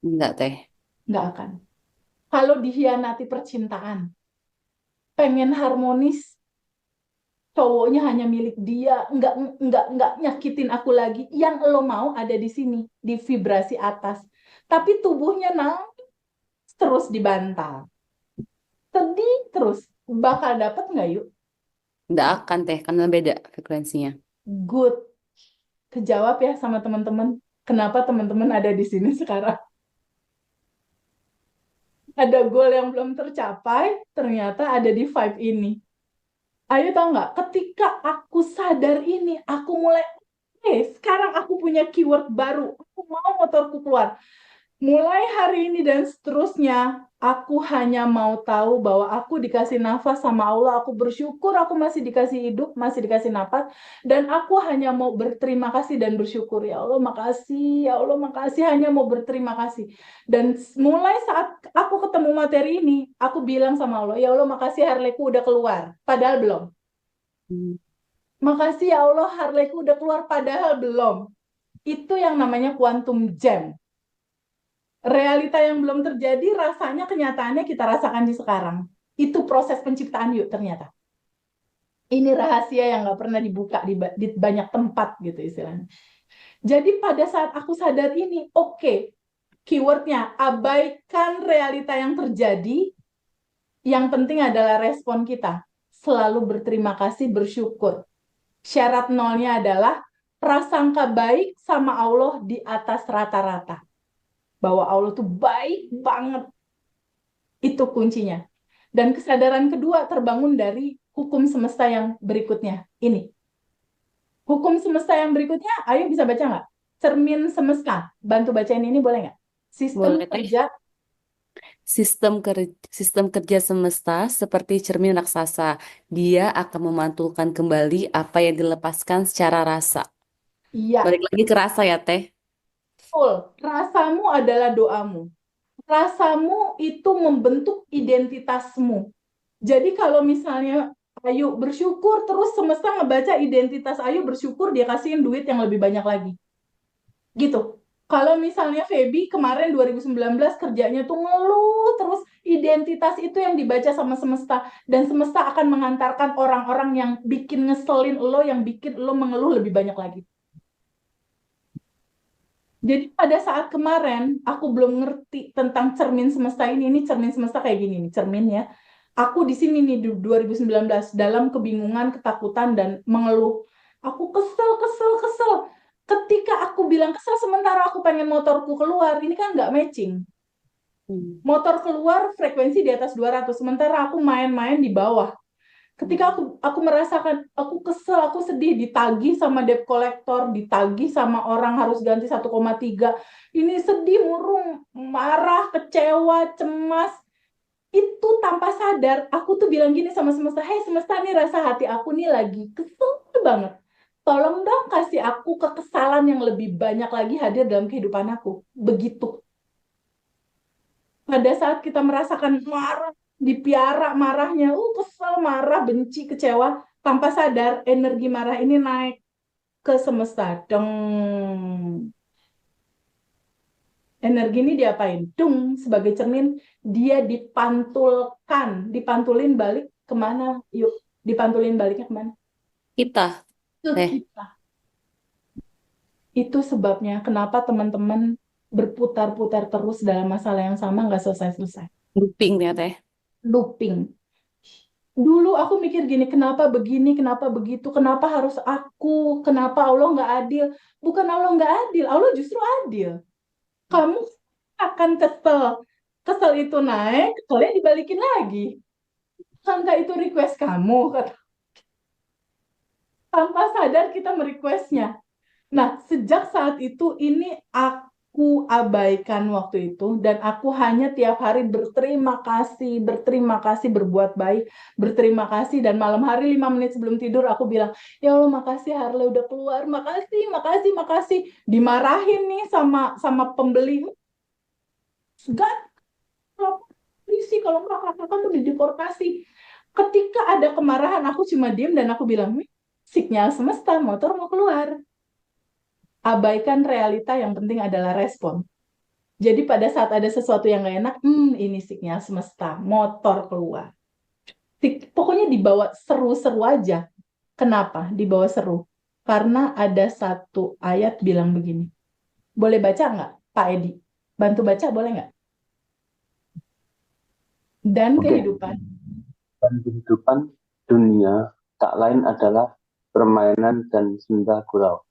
Enggak, Teh. Nggak akan. Kalau dihianati percintaan, pengen harmonis, cowoknya hanya milik dia, nggak nyakitin aku lagi. Yang lo mau ada di sini, di vibrasi atas. Tapi tubuhnya nangis terus dibantal. Sedih terus. Bakal dapet nggak yuk? Enggak akan, Teh, karena beda frekuensinya. Good. Kejawab ya sama teman-teman. Kenapa teman-teman ada di sini sekarang? Ada goal yang belum tercapai, ternyata ada di vibe ini. Ayo tahu nggak? Ketika aku sadar ini, aku mulai, sekarang aku punya keyword baru. Aku mau motorku keluar. Mulai hari ini dan seterusnya, aku hanya mau tahu bahwa aku dikasih nafas sama Allah. Aku bersyukur aku masih dikasih hidup, masih dikasih nafas. Dan aku hanya mau berterima kasih dan bersyukur. Ya Allah, makasih. Ya Allah, makasih. Hanya mau berterima kasih. Dan mulai saat aku ketemu materi ini, aku bilang sama Allah, ya Allah, makasih Harleyku udah keluar. Padahal belum. Hmm. Makasih ya Allah, Harleyku udah keluar. Padahal belum. Itu yang namanya quantum jam. Realita yang belum terjadi, rasanya kenyataannya kita rasakan di sekarang. Itu proses penciptaan yuk ternyata. Ini rahasia yang nggak pernah dibuka di banyak tempat gitu istilahnya. Jadi pada saat aku sadar ini, oke, keywordnya abaikan realita yang terjadi, yang penting adalah respon kita. Selalu berterima kasih, bersyukur. Syarat nolnya adalah prasangka baik sama Allah di atas rata-rata. Bahwa Allah tuh baik banget. Itu kuncinya. Dan kesadaran kedua terbangun dari hukum semesta yang berikutnya. Ini. Hukum semesta yang berikutnya, ayo bisa baca nggak? Cermin semesta. Bantu bacain ini boleh nggak? Sistem Boleh, Teh. kerja. Sistem kerja semesta seperti cermin raksasa. Dia akan memantulkan kembali apa yang dilepaskan secara rasa. Iya, Balik lagi ke rasa ya, Teh. betul. Rasamu adalah doamu. Rasamu itu membentuk identitasmu. Jadi kalau misalnya Ayu bersyukur, terus semesta ngebaca identitas Ayu bersyukur, dia kasihin duit yang lebih banyak lagi. Gitu. Kalau misalnya Feby kemarin 2019 kerjanya tuh ngeluh terus, identitas itu yang dibaca sama semesta, dan semesta akan mengantarkan orang-orang yang bikin ngeselin lo, yang bikin lo mengeluh lebih banyak lagi. Jadi pada saat kemarin aku belum ngerti tentang cermin semesta ini cermin semesta kayak gini nih, cermin ya. Aku di sini nih di 2019 dalam kebingungan, ketakutan dan mengeluh. Aku kesel, kesel, kesel. Ketika aku bilang kesel sementara aku pengen motorku keluar, ini kan nggak matching. Hmm. Motor keluar frekuensi di atas 200, sementara aku main-main di bawah. Ketika aku merasakan, aku kesel, aku sedih, ditagih sama debt collector, ditagih sama orang harus ganti 1,3. Ini sedih, murung, marah, kecewa, cemas. Itu tanpa sadar, aku tuh bilang gini sama semesta, hei semesta, nih rasa hati aku nih lagi kesel banget. Tolong dong kasih aku kekesalan yang lebih banyak lagi hadir dalam kehidupan aku. Begitu. Pada saat kita merasakan marah, dipiara marahnya, kesel, marah, benci, kecewa, tanpa sadar energi marah ini naik ke semesta. Dong. Energi ini diapain? Dung, sebagai cermin, dia dipantulkan, dipantulin balik kemana? Yuk, dipantulin baliknya kemana? Kita, Ke Teh. kita. Itu sebabnya kenapa teman-teman berputar-putar terus dalam masalah yang sama, nggak selesai-selesai. Looping ya, Teh. Looping. Dulu aku mikir gini, kenapa begini, kenapa begitu, kenapa harus aku, kenapa Allah nggak adil? Bukan Allah nggak adil, Allah justru adil. Kamu akan kesel, kesel itu naik, keselnya dibalikin lagi. Bukankah itu request kamu? Tanpa sadar kita merequestnya. Nah, sejak saat itu ini aku abaikan waktu itu, dan aku hanya tiap hari berterima kasih, berbuat baik, berterima kasih, dan malam hari 5 menit sebelum tidur aku bilang, ya Allah makasih Harley udah keluar, makasih, makasih, makasih. Dimarahin nih sama sama pembeli. Gak, polisi kalau nggak kakak tuh dideportasi. Ketika ada kemarahan aku cuma diem dan aku bilang, sinyal semesta, motor mau keluar. Abaikan realita, yang penting adalah respon. Jadi pada saat ada sesuatu yang nggak enak, ini sinyal semesta, motor keluar. Pokoknya dibawa seru-seru aja. Kenapa dibawa seru? Karena ada satu ayat bilang begini. Boleh baca nggak, Pak Edi? Bantu baca boleh nggak? Dan Oke, kehidupan. dan kehidupan dunia tak lain adalah permainan dan senda gurau.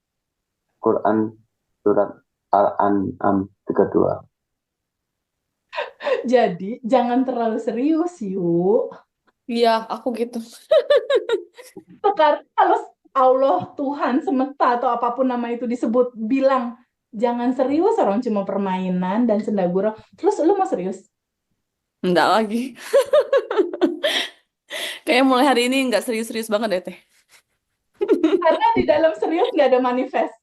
Quran surat Al-An'am 32. Jadi jangan terlalu serius, yuk. Iya, aku gitu. Sekarang kalau Allah, Tuhan, semesta atau apapun nama itu disebut bilang jangan serius, orang cuma permainan dan senda gurau. Terus lu mau serius? Enggak lagi. Kayaknya mulai hari ini nggak serius-serius banget deh, Teh. Karena di dalam serius nggak ada manifest.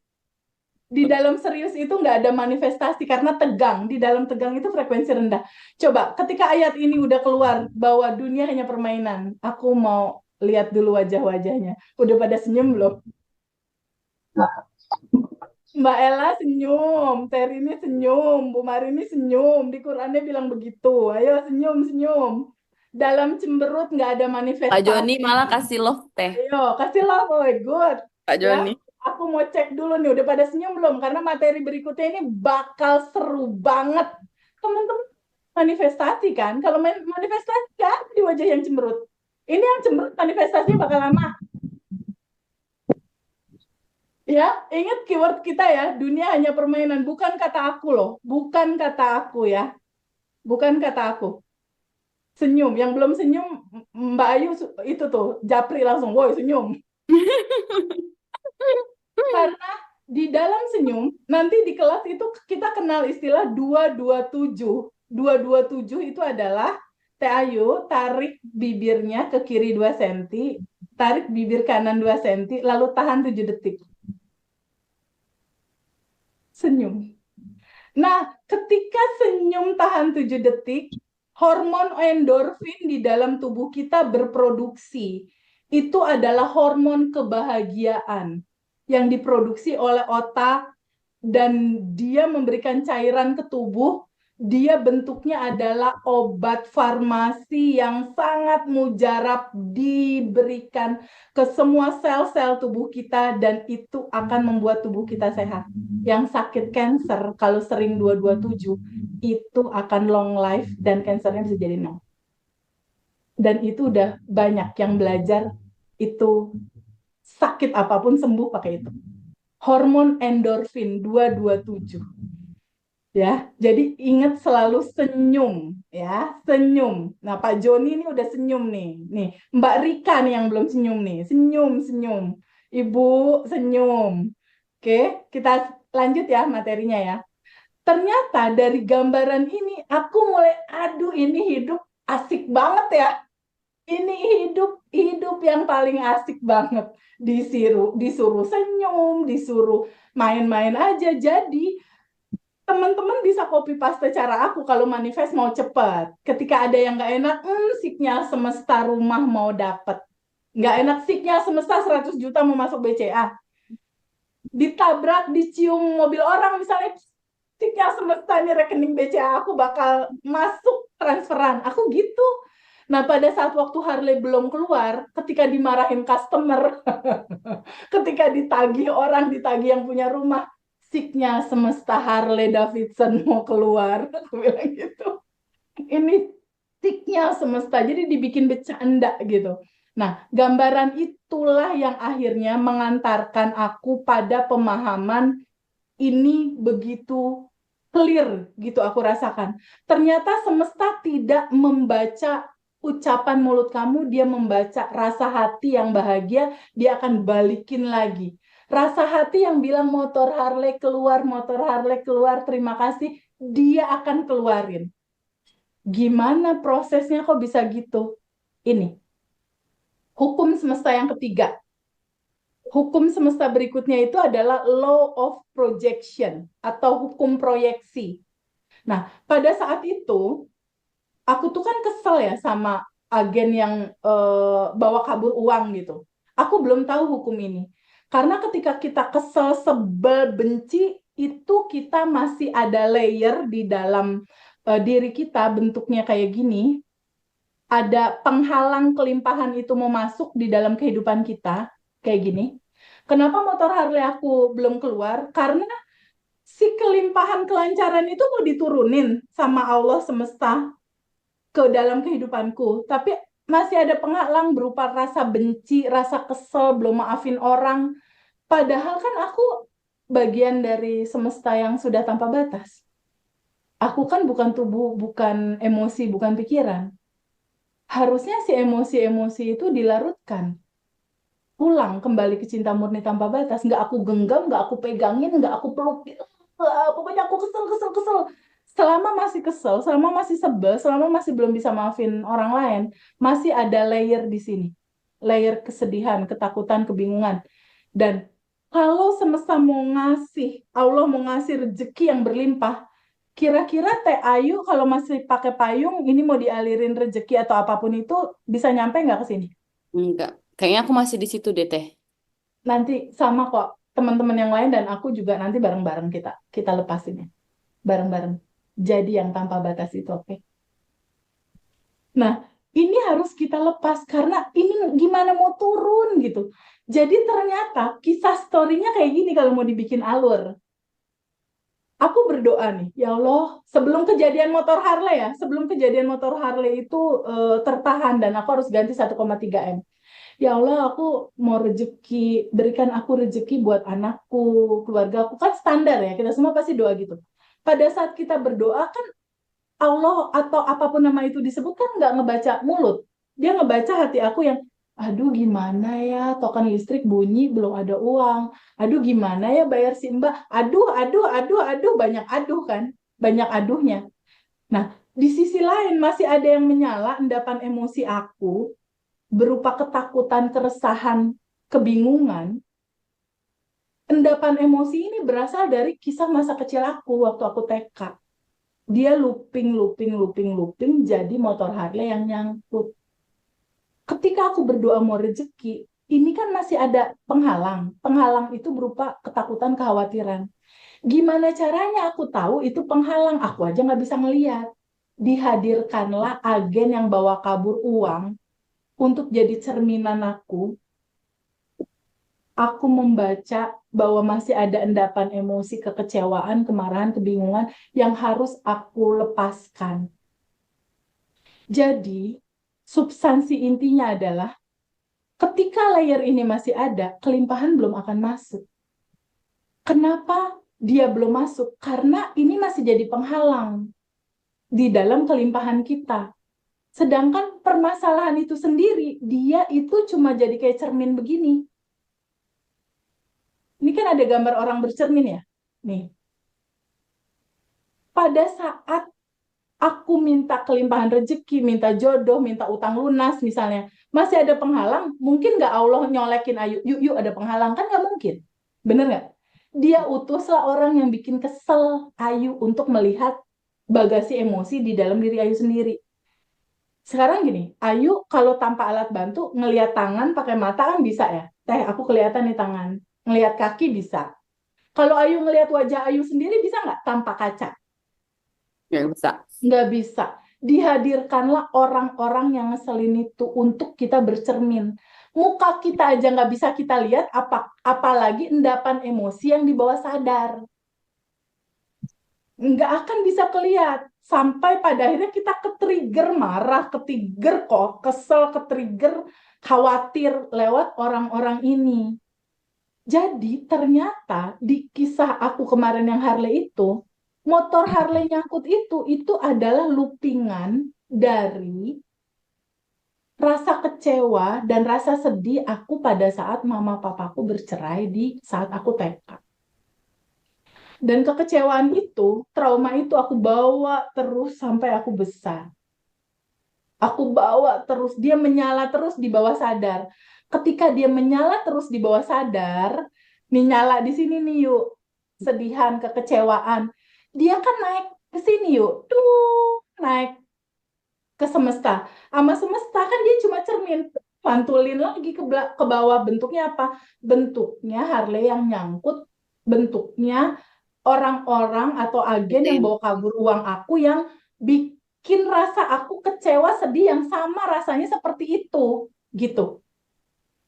Di dalam serius itu nggak ada manifestasi karena tegang. Di dalam tegang itu frekuensi rendah. Coba ketika ayat ini udah keluar bahwa dunia hanya permainan, aku mau lihat dulu wajah-wajahnya. Udah pada senyum belum? Mbak Ella senyum, Terini senyum, Bu Marini senyum. Di Qurannya bilang begitu. Ayo senyum-senyum. Dalam cemberut nggak ada Pak Joni manifestasi. malah kasih love, Teh. Ayo, kasih love, oh good. Pak Ya, Joni. aku mau cek dulu nih, udah pada senyum belum? Karena materi berikutnya ini bakal seru banget. Teman-teman manifestasi kan? Kalau manifestasi kan di wajah yang cemberut. Ini yang cemberut manifestasinya bakal lama. Ya, ingat keyword kita ya, dunia hanya permainan. Bukan kata aku loh, bukan kata aku ya, bukan kata aku. Senyum, yang belum senyum, Mbak Ayu itu tuh, japri langsung, woi senyum. Karena di dalam senyum, nanti di kelas itu kita kenal istilah 227. 227 itu adalah Teh Ayu tarik bibirnya ke kiri 2 cm, tarik bibir kanan 2 cm, lalu tahan 7 detik. Senyum. Nah, ketika senyum tahan 7 detik, hormon endorfin di dalam tubuh kita berproduksi. Itu adalah hormon kebahagiaan yang diproduksi oleh otak dan dia memberikan cairan ke tubuh. Dia bentuknya adalah obat farmasi yang sangat mujarab diberikan ke semua sel-sel tubuh kita dan itu akan membuat tubuh kita sehat. Yang sakit kanker kalau sering 227 itu akan long life dan kankernya bisa jadi nol. Dan itu udah banyak yang belajar itu sakit apapun sembuh pakai itu. Hormon endorfin 227. Ya, jadi ingat selalu senyum ya, senyum. Nah, Pak Joni ini udah senyum nih. Nih, Mbak Rika nih yang belum senyum nih. Senyum, senyum. Ibu senyum. Oke, kita lanjut ya materinya ya. Ternyata dari gambaran ini aku mulai aduh ini hidup asik banget ya. Ini hidup hidup yang paling asik banget. Disuruh senyum, disuruh main-main aja. Jadi teman-teman bisa copy paste cara aku kalau manifest mau cepat. Ketika ada yang nggak enak, signal semesta rumah mau dapat. Nggak enak signal semesta 100 juta mau masuk BCA. Ditabrak, dicium mobil orang misalnya, signal semesta ini rekening BCA aku bakal masuk transferan. Aku gitu. Nah, pada saat waktu Harley belum keluar, ketika dimarahin customer, ketika ditagih orang, ditagih yang punya rumah, siknya semesta Harley Davidson mau keluar. Aku bilang gitu. Ini siknya semesta, jadi dibikin bercanda gitu. Nah, gambaran itulah yang akhirnya mengantarkan aku pada pemahaman ini begitu clear gitu aku rasakan. Ternyata semesta tidak membaca ucapan mulut kamu, dia membaca rasa hati yang bahagia, dia akan balikin lagi. Rasa hati yang bilang motor Harley keluar, terima kasih, dia akan keluarin. Gimana prosesnya kok bisa gitu? Ini, hukum semesta yang ketiga. Hukum semesta berikutnya itu adalah law of projection atau hukum proyeksi. Nah, pada saat itu, aku tuh kan kesel ya sama agen yang bawa kabur uang gitu. Aku belum tahu hukum ini. Karena ketika kita kesel, sebel, benci, itu kita masih ada layer di dalam diri kita bentuknya kayak gini, ada penghalang kelimpahan itu mau masuk di dalam kehidupan kita kayak gini. Kenapa motor Harley aku belum keluar? Karena si kelimpahan kelancaran itu mau diturunin sama Allah semesta ke dalam kehidupanku, tapi masih ada penghalang berupa rasa benci, rasa kesel, belum maafin orang. Padahal kan aku bagian dari semesta yang sudah tanpa batas. Aku kan bukan tubuh, bukan emosi, bukan pikiran. Harusnya si emosi-emosi itu dilarutkan. Pulang kembali ke cinta murni tanpa batas. Nggak aku genggam, nggak aku pegangin, nggak aku peluk. Pokoknya aku kesel, kesel, kesel. Selama masih kesel, selama masih sebel, selama masih belum bisa maafin orang lain, masih ada layer di sini. Layer kesedihan, ketakutan, kebingungan. Dan kalau semesta mau ngasih, Allah mau ngasih rezeki yang berlimpah, kira-kira Teh Ayu kalau masih pakai payung, ini mau dialirin rezeki atau apapun itu, bisa nyampe nggak ke sini? Enggak. Kayaknya aku masih di situ deh, Teh. Nanti sama kok teman-teman yang lain dan aku juga nanti bareng-bareng kita lepasinnya. Bareng-bareng. Jadi yang tanpa batas itu, oke? Nah, ini harus kita lepas karena ini gimana mau turun gitu. Jadi ternyata kisah story-nya kayak gini kalau mau dibikin alur. Aku berdoa nih, ya Allah, sebelum kejadian motor Harley ya, sebelum kejadian motor Harley itu tertahan dan aku harus ganti 1,3 M. Ya Allah, aku mau rezeki, berikan aku rezeki buat anakku, keluarga aku. Kan standar ya, kita semua pasti doa gitu. Pada saat kita berdoa kan Allah atau apapun nama itu disebut kan nggak ngebaca mulut. Dia ngebaca hati aku yang, aduh gimana ya, token listrik bunyi, belum ada uang. Aduh gimana ya bayar si Mbak. Aduh, aduh, aduh, aduh, banyak aduh kan. Banyak aduhnya. Nah, di sisi lain masih ada yang menyala endapan emosi aku berupa ketakutan, keresahan, kebingungan. Endapan emosi ini berasal dari kisah masa kecil aku waktu aku TK. Dia looping, looping, looping, looping, jadi motor Harley yang nyangkut. Ketika aku berdoa mau rezeki, ini kan masih ada penghalang. Penghalang itu berupa ketakutan, kekhawatiran. Gimana caranya aku tahu itu penghalang? Aku aja nggak bisa ngeliat. Dihadirkanlah agen yang bawa kabur uang untuk jadi cerminan aku membaca bahwa masih ada endapan emosi, kekecewaan, kemarahan, kebingungan yang harus aku lepaskan. Jadi, substansi intinya adalah ketika layer ini masih ada, kelimpahan belum akan masuk. Kenapa dia belum masuk? Karena ini masih jadi penghalang di dalam kelimpahan kita. Sedangkan permasalahan itu sendiri, dia itu cuma jadi kayak cermin begini. Ini kan ada gambar orang bercermin ya. Nih, pada saat aku minta kelimpahan rezeki, minta jodoh, minta utang lunas misalnya, masih ada penghalang, mungkin nggak Allah nyolekin Ayu, yuk, yuk ada penghalang, kan nggak mungkin. Bener nggak? Dia utuslah orang yang bikin kesel Ayu untuk melihat bagasi emosi di dalam diri Ayu sendiri. Sekarang gini, Ayu kalau tanpa alat bantu, ngelihat tangan pakai mata kan bisa ya. Teh, aku kelihatan nih tangan. Ngelihat kaki bisa. Kalau Ayu ngelihat wajah Ayu sendiri bisa nggak tanpa kaca? Nggak bisa. Nggak bisa. Dihadirkanlah orang-orang yang ngeselin itu untuk kita bercermin. Muka kita aja nggak bisa kita lihat, apalagi endapan emosi yang di bawah sadar. Nggak akan bisa kelihat. Sampai pada akhirnya kita ke-trigger marah, ke-trigger kok, kesel, ke-trigger khawatir lewat orang-orang ini. Jadi ternyata di kisah aku kemarin yang Harley itu, motor Harley nyangkut itu adalah loopingan dari rasa kecewa dan rasa sedih aku pada saat mama papaku bercerai di saat aku TK. Dan kekecewaan itu, trauma itu aku bawa terus sampai aku besar. Aku bawa terus, dia menyala terus di bawah sadar. Ketika dia menyala terus di bawah sadar, nih nyala di sini nih yuk, sedihan, kekecewaan. Dia kan naik ke sini yuk, tuh naik ke semesta. Sama semesta kan dia cuma cermin, pantulin lagi ke bawah. Bentuknya apa? Bentuknya Harley yang nyangkut, bentuknya orang-orang atau agen yang bawa kabur uang aku yang bikin rasa aku kecewa, sedih yang sama rasanya seperti itu, gitu.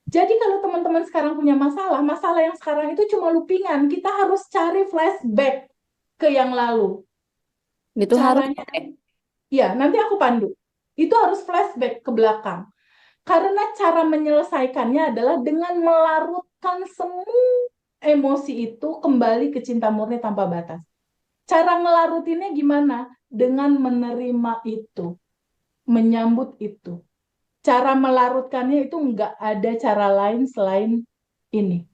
Jadi kalau teman-teman sekarang punya masalah, masalah yang sekarang itu cuma loopingan. Kita harus cari flashback ke yang lalu. Itu harus Caranya, ya nanti aku pandu. Itu harus flashback ke belakang. Karena cara menyelesaikannya adalah dengan melarutkan semua emosi itu kembali ke cinta murni tanpa batas. Cara ngelarutinnya gimana? Dengan menerima itu, menyambut itu. Cara melarutkannya itu nggak ada cara lain selain ini.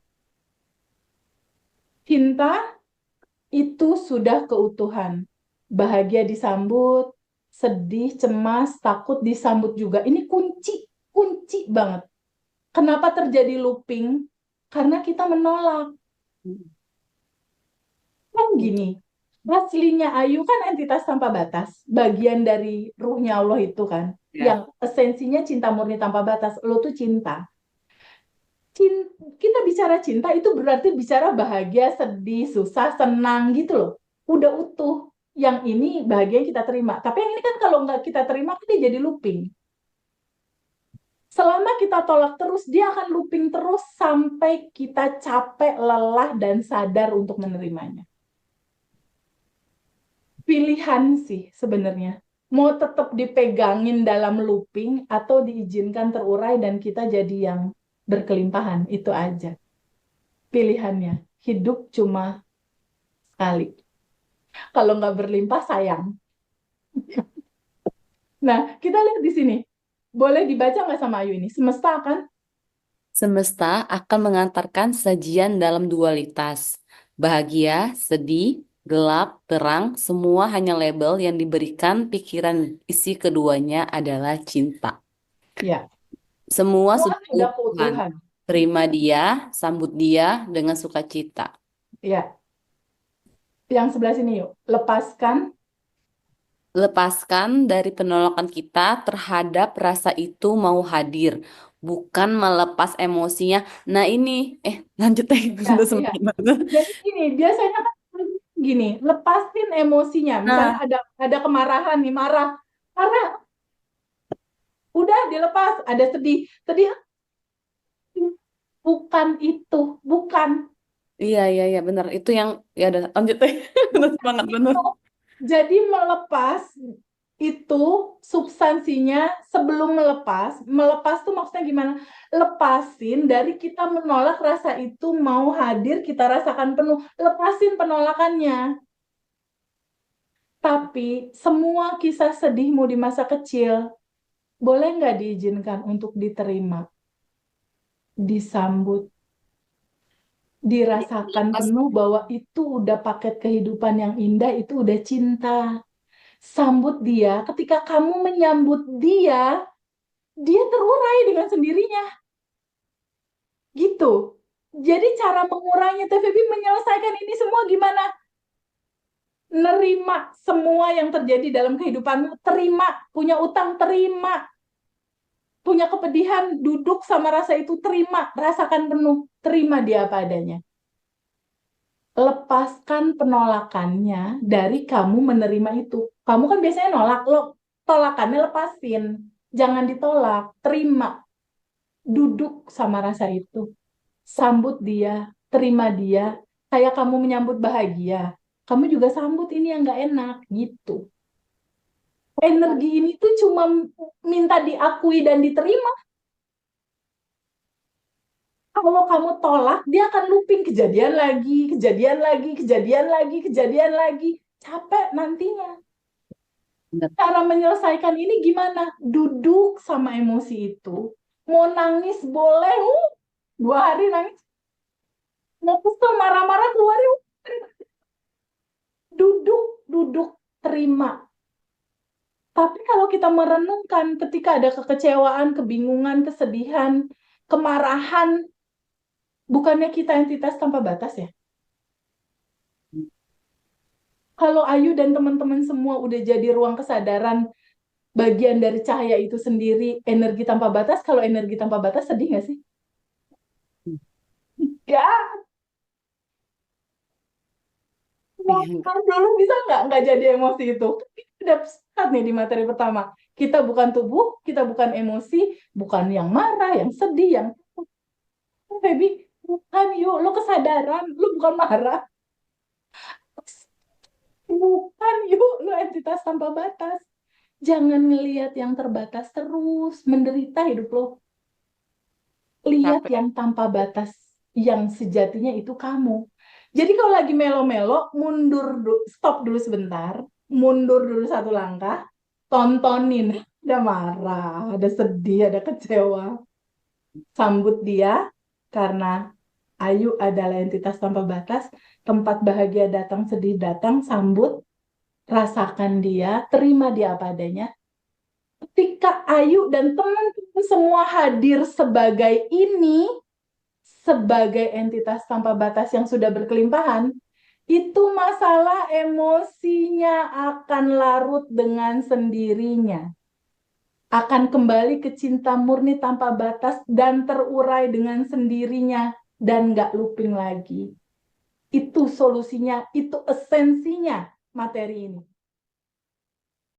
Cinta itu sudah keutuhan. Bahagia disambut, sedih, cemas, takut disambut juga. Ini kunci banget. Kenapa terjadi looping? Karena kita menolak. Kan gini, aslinya Ayu kan entitas tanpa batas. Bagian dari ruhnya Allah itu kan. ya. Yang esensinya cinta murni tanpa batas. Lo tuh cinta. Kita bicara cinta itu berarti bicara bahagia, sedih, susah, senang gitu loh. Udah utuh. Yang ini bahagia yang kita terima. Tapi yang ini kan kalau nggak kita terima, kita jadi looping. Selama kita tolak terus, dia akan looping terus sampai kita capek, lelah, dan sadar untuk menerimanya. Pilihan sih sebenarnya. Mau tetap dipegangin dalam looping atau diizinkan terurai dan kita jadi yang berkelimpahan. Itu aja pilihannya. Hidup cuma sekali. Kalau nggak berlimpah, sayang. Nah, kita lihat di sini. Boleh dibaca nggak sama Ayu ini? Semesta kan? Semesta akan mengantarkan sajian dalam dualitas. Bahagia, sedih, gelap, terang, semua hanya label yang diberikan pikiran isi keduanya adalah cinta. Ya. Semua Semua sudah sudah keutuhan. keutuhan. Terima dia, sambut dia dengan sukacita. Ya. Yang sebelah sini yuk. Lepaskan. Lepaskan dari penolakan kita terhadap rasa itu mau hadir, bukan melepas emosinya. Nah ini, lanjut Ya, udah iya. semakin banget. Jadi gini, biasanya kan gini, lepasin emosinya. Misalnya Nah, ada kemarahan nih, marah. Karena udah dilepas, ada sedih. Sedih bukan itu, bukan iya benar. Itu yang ya udah lanjut deh. Udah semangat bener. itu. Jadi melepas itu substansinya sebelum melepas tuh maksudnya gimana? Lepasin dari kita menolak rasa itu mau hadir, kita rasakan penuh. Lepasin penolakannya. Tapi semua kisah sedihmu di masa kecil, boleh nggak diizinkan untuk diterima, disambut, dirasakan Lepas, penuh bahwa itu udah paket kehidupan yang indah, itu udah cinta. Sambut dia, ketika kamu menyambut dia, dia terurai dengan sendirinya. Gitu. Jadi cara mengurangi TVB menyelesaikan ini semua gimana? Nerima semua yang terjadi dalam kehidupanmu, terima. Punya utang, terima. Punya kepedihan, duduk sama rasa itu, terima, rasakan penuh, terima dia apa adanya. Lepaskan penolakannya dari kamu menerima itu. Kamu kan biasanya nolak, lo tolakannya lepasin. Jangan ditolak, terima. Duduk sama rasa itu. Sambut dia, terima dia. Kayak kamu menyambut bahagia. Kamu juga sambut ini yang gak enak, gitu. Energi ini tuh cuma minta diakui dan diterima. Kalau kamu tolak, dia akan looping kejadian lagi, kejadian lagi, kejadian lagi, kejadian lagi. Capek nantinya. bener. Cara menyelesaikan ini gimana? Duduk sama emosi itu. Mau nangis boleh, 2 hari nangis. Mau kesel, marah-marah, keluarin. Duduk, terima. Tapi kalau kita merenungkan ketika ada kekecewaan, kebingungan, kesedihan, kemarahan, bukannya kita entitas tanpa batas ya? Kalau Ayu dan teman-teman semua udah jadi ruang kesadaran, bagian dari cahaya itu sendiri, energi tanpa batas, kalau energi tanpa batas sedih nggak sih? Ya, Dulu bisa nggak jadi emosi itu? Udah sepakat nih di materi pertama. Kita bukan tubuh, kita bukan emosi, bukan yang marah, yang sedih, yang takut. Baby, bukan yuk, lo kesadaran, lo bukan marah. Bukan yuk, lo entitas tanpa batas. Jangan ngelihat yang terbatas terus, menderita hidup lo. Lihat Capek. yang tanpa batas, yang sejatinya itu kamu. Jadi kalau lagi melo-melo, stop dulu sebentar, mundur dulu satu langkah, tontonin. Ada marah, ada sedih, ada kecewa. Sambut dia, karena Ayu adalah entitas tanpa batas. Tempat bahagia datang, sedih datang, sambut, rasakan dia, terima dia apa adanya. Ketika Ayu dan teman-teman semua hadir sebagai entitas tanpa batas yang sudah berkelimpahan, itu masalah emosinya akan larut dengan sendirinya. Akan kembali ke cinta murni tanpa batas dan terurai dengan sendirinya dan gak looping lagi. Itu solusinya, itu esensinya materi ini.